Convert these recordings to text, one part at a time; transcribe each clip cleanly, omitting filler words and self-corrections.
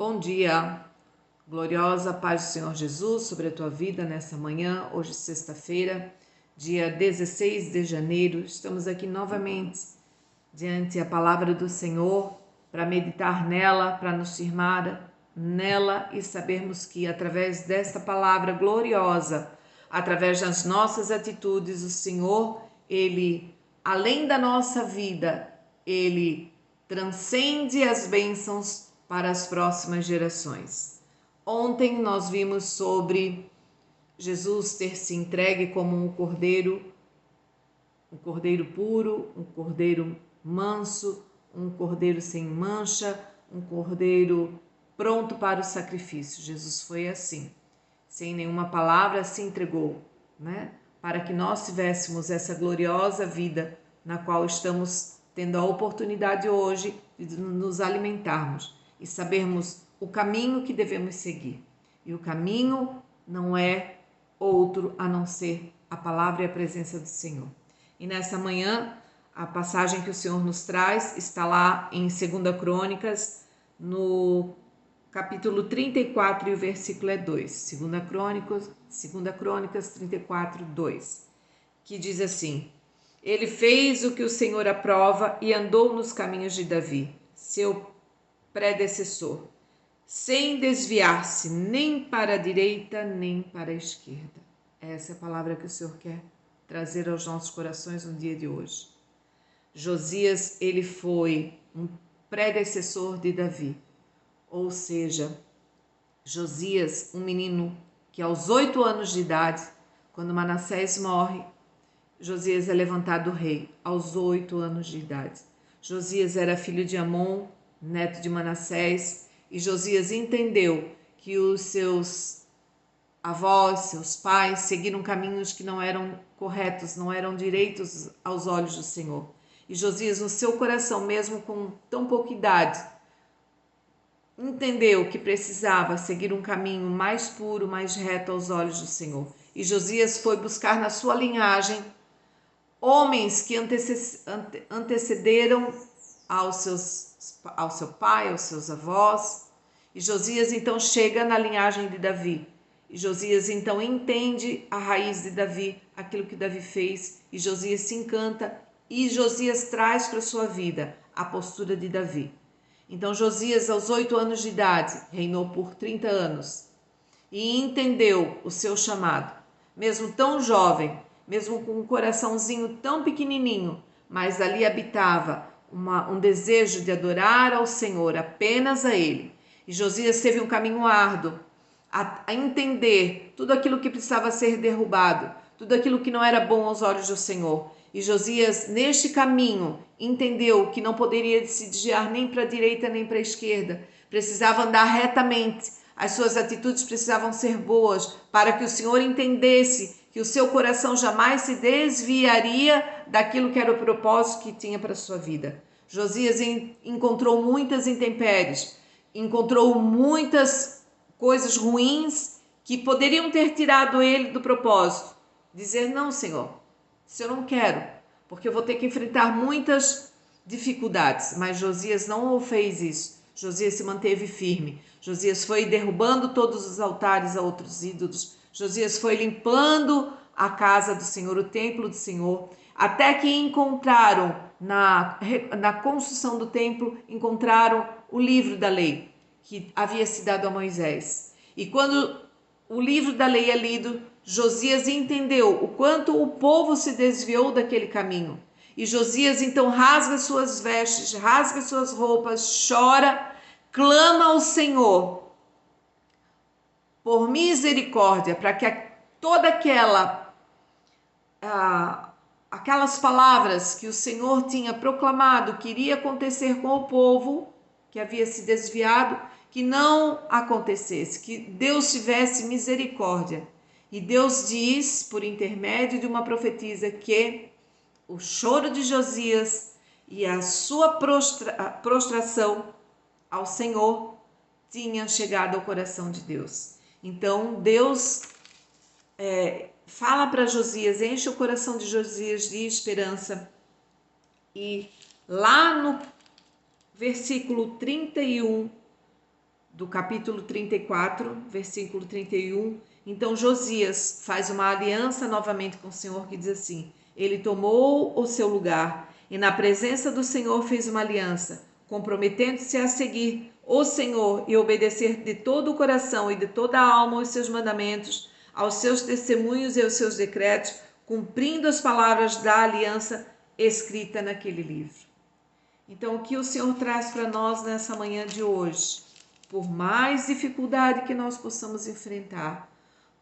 Bom dia, gloriosa paz do Senhor Jesus sobre a tua vida nessa manhã, hoje sexta-feira, dia 16 de janeiro. Estamos aqui novamente diante da palavra do Senhor para meditar nela, para nos firmar nela e sabermos que através desta palavra gloriosa, através das nossas atitudes, o Senhor, Ele, além da nossa vida, Ele transcende as bênçãos para as próximas gerações. Ontem nós vimos sobre Jesus ter se entregue como um cordeiro puro, um cordeiro manso, um cordeiro sem mancha, um cordeiro pronto para o sacrifício. Jesus foi assim, sem nenhuma palavra se entregou, para que nós tivéssemos essa gloriosa vida na qual estamos tendo a oportunidade hoje de nos alimentarmos e sabermos o caminho que devemos seguir. E o caminho não é outro a não ser a palavra e a presença do Senhor. E nessa manhã, a passagem que o Senhor nos traz está lá em 2 Crônicas, no capítulo 34 e o versículo é 2. 2 Crônicas 34, 2, que diz assim: Ele fez o que o Senhor aprova e andou nos caminhos de Davi, seu predecessor, sem desviar-se nem para a direita nem para a esquerda. Essa é a palavra que o Senhor quer trazer aos nossos corações no dia de hoje. Josias, ele foi um predecessor de Davi, ou seja, Josias, um menino que aos 8 anos de idade, quando Manassés morre, Josias é levantado rei aos 8 anos de idade. Josias era filho de Amon, neto de Manassés, e Josias entendeu que os seus avós, seus pais, seguiram caminhos que não eram corretos, não eram direitos aos olhos do Senhor. E Josias, no seu coração, mesmo com tão pouca idade, entendeu que precisava seguir um caminho mais puro, mais reto aos olhos do Senhor. E Josias foi buscar na sua linhagem homens que antecederam ao seu pai, aos seus avós. E Josias então chega na linhagem de Davi. E Josias então entende a raiz de Davi, aquilo que Davi fez. E Josias se encanta e Josias traz para a sua vida a postura de Davi. Então Josias, aos 8 anos de idade, reinou por 30 anos e entendeu o seu chamado. Mesmo tão jovem, mesmo com um coraçãozinho tão pequenininho, mas ali habitava um desejo de adorar ao Senhor, apenas a Ele. E Josias teve um caminho árduo a entender tudo aquilo que precisava ser derrubado, tudo aquilo que não era bom aos olhos do Senhor. E Josias, neste caminho, entendeu que não poderia se desviar nem para a direita nem para a esquerda, precisava andar retamente. As suas atitudes precisavam ser boas para que o Senhor entendesse que o seu coração jamais se desviaria daquilo que era o propósito que tinha para a sua vida. Josias encontrou muitas intempéries, encontrou muitas coisas ruins que poderiam ter tirado ele do propósito. Dizer, não, Senhor, se eu não quero, porque eu vou ter que enfrentar muitas dificuldades. Mas Josias não fez isso. Josias se manteve firme. Josias foi derrubando todos os altares a outros ídolos. Josias foi limpando a casa do Senhor, o templo do Senhor, até que encontraram, na construção do templo, encontraram o livro da lei, que havia se dado a Moisés. E quando o livro da lei é lido, Josias entendeu o quanto o povo se desviou daquele caminho. E Josias então rasga suas vestes, rasga suas roupas, chora, clama ao Senhor por misericórdia, para que toda aquelas palavras que o Senhor tinha proclamado que iria acontecer com o povo que havia se desviado, que não acontecesse, que Deus tivesse misericórdia. E Deus diz, por intermédio de uma profetisa, que o choro de Josias e a sua prostração ao Senhor tinha chegado ao coração de Deus. Então Deus fala para Josias, enche o coração de Josias de esperança. E lá no versículo 31 do capítulo 34, versículo 31. Então Josias faz uma aliança novamente com o Senhor, que diz assim: ele tomou o seu lugar e na presença do Senhor fez uma aliança, comprometendo-se a seguir o Senhor e obedecer de todo o coração e de toda a alma aos seus mandamentos, aos seus testemunhos e aos seus decretos, cumprindo as palavras da aliança escrita naquele livro. Então, o que o Senhor traz para nós nessa manhã de hoje? Por mais dificuldade que nós possamos enfrentar,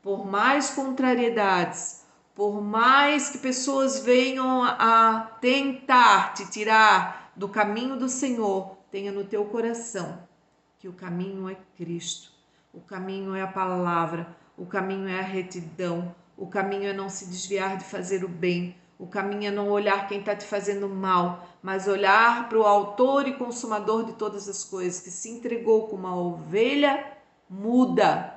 por mais contrariedades, por mais que pessoas venham a tentar te tirar do caminho do Senhor, tenha no teu coração que o caminho é Cristo, o caminho é a palavra, o caminho é a retidão, o caminho é não se desviar de fazer o bem, o caminho é não olhar quem está te fazendo mal, mas olhar para o autor e consumador de todas as coisas, que se entregou como uma ovelha muda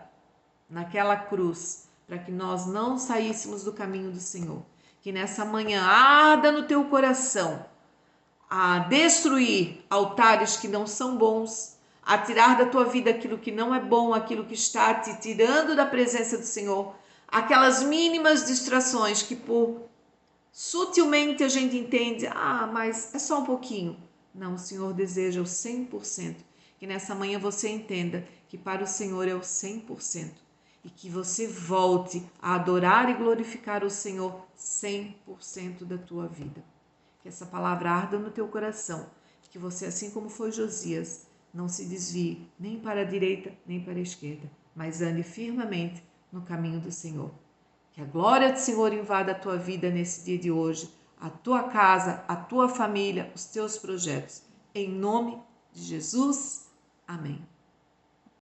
naquela cruz, para que nós não saíssemos do caminho do Senhor. Que nessa manhã arda no teu coração a destruir altares que não são bons, a tirar da tua vida aquilo que não é bom, aquilo que está te tirando da presença do Senhor, aquelas mínimas distrações que por sutilmente a gente entende, mas é só um pouquinho. Não, o Senhor deseja o 100%. Que nessa manhã você entenda que para o Senhor é o 100%. E que você volte a adorar e glorificar o Senhor 100% da tua vida. Que essa palavra arda no teu coração. Que você, assim como foi Josias, não se desvie nem para a direita nem para a esquerda, mas ande firmemente no caminho do Senhor. Que a glória do Senhor invada a tua vida nesse dia de hoje, a tua casa, a tua família, os teus projetos. Em nome de Jesus, amém.